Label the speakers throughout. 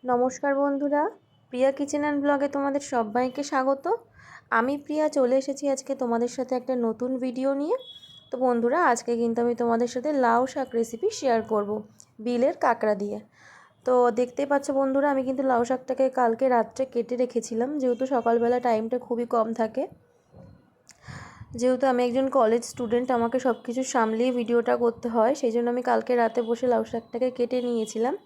Speaker 1: নমস্কার বন্ধুরা, প্রিয়া kitchen and ব্লগে তোমাদের সবাইকে স্বাগত। আমি প্রিয়া চলে এসেছি আজকে তোমাদের সাথে একটা নতুন ভিডিও নিয়ে। তো বন্ধুরা, আজকে কিন্তু আমি তোমাদের সাথে লাউ শাক রেসিপি শেয়ার করব বিলের কাঁকড়া দিয়ে। তো দেখতেই পাচ্ছ বন্ধুরা, আমি কিন্তু লাউ শাকটাকে কালকে রাত্রে কেটে রেখেছিলাম, যেহেতু সকালবেলা টাইমটা খুবই কম থাকে। যেহেতু আমি একজন কলেজ স্টুডেন্ট, আমাকে সব কিছু সামলিয়ে ভিডিওটা করতে হয়, সেই জন্য আমি কালকে রাতে বসে লাউ শাকটাকে কেটে নিয়েছিলাম।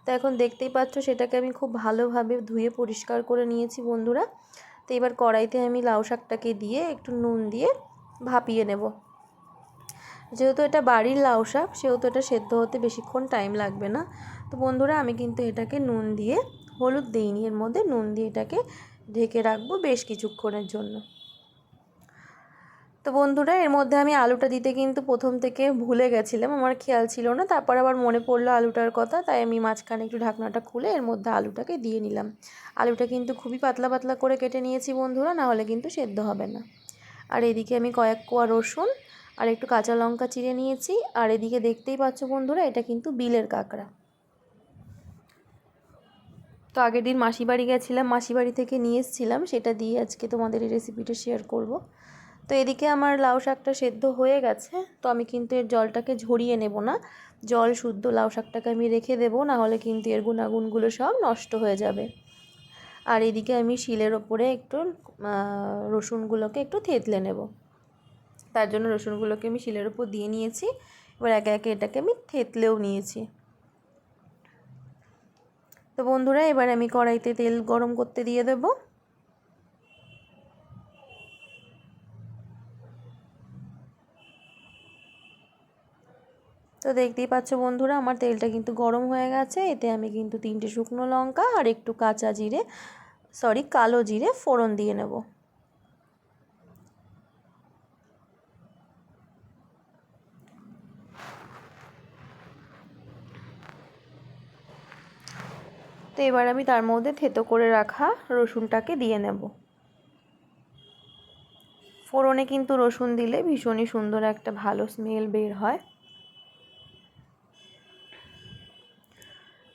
Speaker 1: তো এখন দেখতেই পাচ্ছ সেটাকে আমি খুব ভালোভাবে ধুয়ে পরিষ্কার করে নিয়েছি বন্ধুরা। তো এবার কড়াইতে আমি লাউ শাকটাকে দিয়ে একটু নুন দিয়ে ভাপিয়ে নেব। যেহেতু এটা বাড়ির লাউ শাক, সেহেতু এটা সেদ্ধ হতে বেশিক্ষণ টাইম লাগবে না। তো বন্ধুরা, আমি কিন্তু এটাকে নুন দিয়ে, হলুদ দিইনি এর মধ্যে, নুন দিয়ে এটাকে ঢেকে রাখবো বেশ কিছুক্ষণের জন্য। তো বন্ধুরা, এর মধ্যে আমি আলুটা দিতে কিন্তু প্রথম থেকে ভুলে গেছিলাম, আমার খেয়াল ছিল না। তারপর আবার মনে পড়লো আলুটার কথা, তাই আমি মাঝখানে একটু ঢাকনাটা খুলে এর মধ্যে আলুটাকে দিয়ে নিলাম। আলুটা কিন্তু খুবই পাতলা পাতলা করে কেটে নিয়েছি বন্ধুরা, না হলে কিন্তু সেদ্ধ হবে না। আর এদিকে আমি কয়েক কোয়া রসুন আর একটু কাঁচা লঙ্কা চিড়ে নিয়েছি। আর এদিকে দেখতেই পাচ্ছ বন্ধুরা, এটা কিন্তু বিলের কাঁকড়া। তো আগের দিন মাসি বাড়ি গেছিলাম, মাসি বাড়ি থেকে নিয়ে এসেছিলাম, সেটা দিয়ে আজকে তোমাদের এই রেসিপিটা শেয়ার করব। তো এদিকে আমার লাউ শাকটা সেদ্ধ হয়ে গেছে। তো আমি কিন্তু এর জলটাকে ঝরিয়ে নেব না, জল শুদ্ধ লাউ শাকটাকে আমি রেখে দেবো, না হলে কিন্তু এর গুণাগুণগুলো সব নষ্ট হয়ে যাবে। আর এদিকে আমি শিলের ওপরে একটু রসুনগুলোকে একটু থেতলে নেব। তার জন্য রসুনগুলোকে আমি শিলের ওপর দিয়ে নিয়েছি। এবার একে একে এটাকে আমি থেতলেও নিয়েছি। তো বন্ধুরা, এবার আমি কড়াইতে তেল গরম করতে দিয়ে দেব। তো দেখতেই পাচ্ছ বন্ধুরা, আমার তেলটা কিন্তু গরম হয়ে গেছে। এতে আমি কিন্তু 3টে শুকনো লঙ্কা আর একটু কালো জিরে ফোড়ন দিয়ে নেব। তো এবার আমি তার মধ্যে থেতো করে রাখা রসুনটাকে দিয়ে নেব। ফোড়নে কিন্তু রসুন দিলে ভীষণই সুন্দর একটা ভালো স্মেল বের হয়।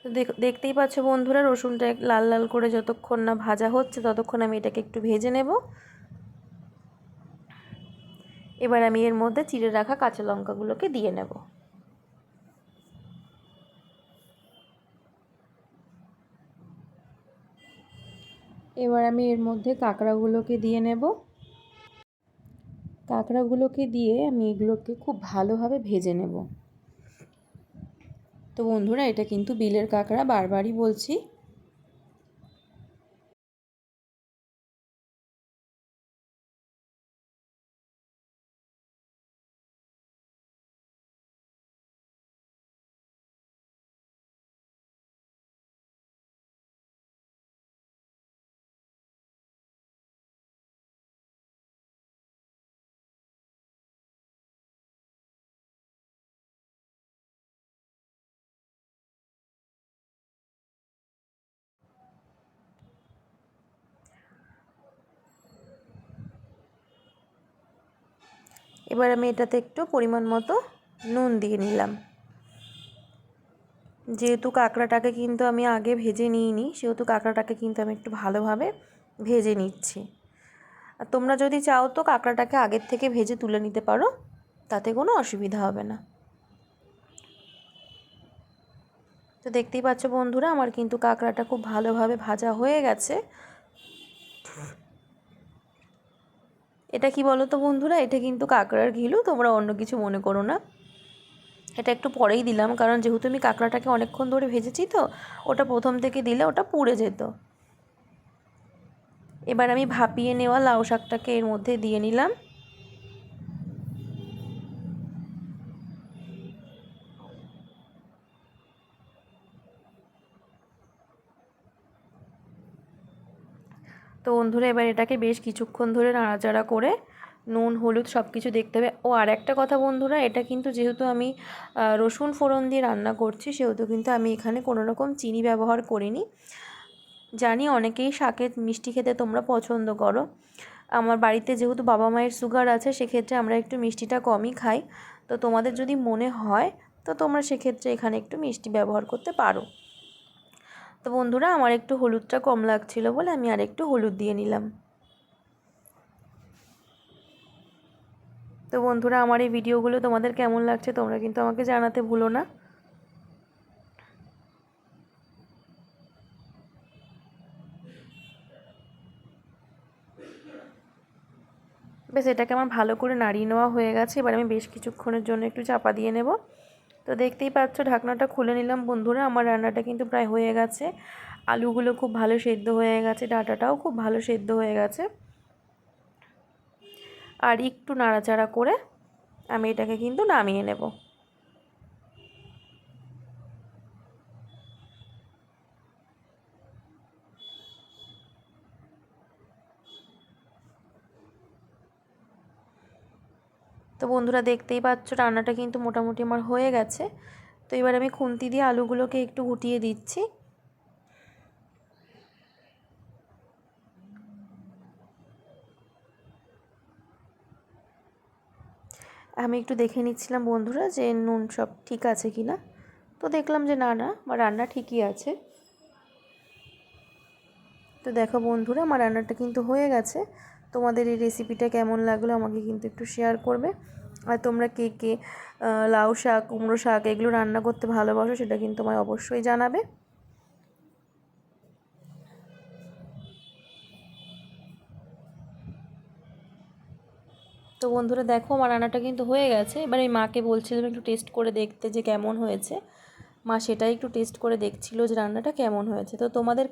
Speaker 1: তো দেখতেই পাচ্ছ বন্ধুরা, রসুনটা লাল লাল করে যতক্ষণ না ভাজা হচ্ছে ততক্ষণ আমি এটাকে একটু ভেজে নেব। এবার আমি এর মধ্যে চিড়ে রাখা কাঁচা লঙ্কাগুলোকে দিয়ে নেব। এবার আমি এর মধ্যে কাঁকড়াগুলোকে দিয়ে নেব। কাঁকড়াগুলোকে দিয়ে আমি এগুলোকে খুব ভালোভাবে ভেজে নেব। তো বন্ধুরা, এটা কিন্তু বিলের কাঁকড়া, বারবারই বলছি। এবার আমি এটাতে একটু পরিমাণ মতো নুন দিয়ে নিলাম। যেহেতু কাঁকড়াটাকে কিন্তু আমি আগে ভেজে নিইনি, সেহেতু কাঁকড়াটাকে কিন্তু আমি একটু ভালোভাবে ভেজে নিচ্ছি। আর তোমরা যদি চাও তো কাঁকড়াটাকে আগের থেকে ভেজে তুলে নিতে পারো, তাতে কোনো অসুবিধা হবে না। তো দেখতেই পাচ্ছ বন্ধুরা, আমার কিন্তু কাঁকড়াটা খুব ভালোভাবে ভাজা হয়ে গেছে। এটা কি বলো তো বন্ধুরা, এটা কিন্তু কাঁকড়ার ঘিলু, তোমরা অন্য কিছু মনে করো না। এটা একটু পরেই দিলাম, কারণ যেহেতু আমি কাঁকড়াটাকে অনেকক্ষণ ধরে ভেজেছি, তো ওটা প্রথম থেকে দিলে ওটা পুড়ে যেত। এবার আমি ভাপিয়ে নেওয়া লাউ শাকটাকে এর মধ্যে দিয়ে নিলাম। তো বন্ধুরা, এবার এটাকে বেশ কিছুক্ষণ ধরে নাড়াচাড়া করে নুন হলুদ সব কিছু দেখতে হবে। ও আর একটা কথা বন্ধুরা, এটা কিন্তু যেহেতু আমি রসুন ফোড়ন দিয়ে রান্না করছি, সেহেতু কিন্তু আমি এখানে কোনো রকম চিনি ব্যবহার করিনি। জানি অনেকেই শাকের মিষ্টি খেতে তোমরা পছন্দ করো। আমার বাড়িতে যেহেতু বাবা মায়ের সুগার আছে, সেক্ষেত্রে আমরা একটু মিষ্টিটা কমই খাই। তো তোমাদের যদি মনে হয় তো তোমরা সেক্ষেত্রে এখানে একটু মিষ্টি ব্যবহার করতে পারো। তো তো বন্ধুরা আমার একটু হলুদটা কম লাগছিল বলে আমি আর একটু হলুদ দিয়ে নিলাম। তো বন্ধুরা আমার এই ভিডিওগুলো তোমাদের কেমন লাগছে তোমরা কিন্তু আমাকে জানাতে ভুলো না। বেশ এটাকে আমার ভালো করে নাড়িয়ে নেওয়া হয়ে গেছে। এবার আমি বেশ কিছুক্ষণের জন্য একটু চাপা দিয়ে নেব। তো দেখতেই পাচ্ছ ঢাকনাটা খুলে নিলাম বন্ধুরা, আমার রান্নাটা কিন্তু প্রায় হয়ে গেছে। আলুগুলো খুব ভালো সেদ্ধ হয়ে গেছে, ডাঁটাটাও খুব ভালো সেদ্ধ হয়ে গেছে। আর একটু নাড়াচাড়া করে আমি এটাকে কিন্তু নামিয়ে নেব। তো বন্ধুরা দেখতেই পাচ্ছ রান্নাটা কিন্তু মোটামুটি আমার হয়ে গেছে। তো এবার আমি খুন্তি দিয়ে আলুগুলোকে একটু গুটিয়ে দিচ্ছি। আমি একটু দেখে নিচ্ছিলাম বন্ধুরা যে নুন সব ঠিক আছে কি না। তো দেখলাম যে না না আমার রান্না ঠিকই আছে। তো দেখো বন্ধুরা আমার রান্নাটা কিন্তু হয়ে গেছে। তোমাদের এই রেসিপিটা কেমন লাগলো আমাকে কিন্তু একটু শেয়ার করবে। আর তোমরা কে কে লাউ শাক, কুমড়ো শাক এগুলো রান্না করতে ভালোবাসো সেটা কিন্তু আমায় অবশ্যই জানাবে। তো বন্ধুরা দেখো আমার রান্নাটা কিন্তু হয়ে গেছে। এবার আমি মাকে বলছিলাম একটু টেস্ট করে দেখতে যে কেমন হয়েছে। মা সেটাই একটু টেস্ট করে দেখছিল যে রান্নাটা কেমন হয়েছে। তো তোমাদের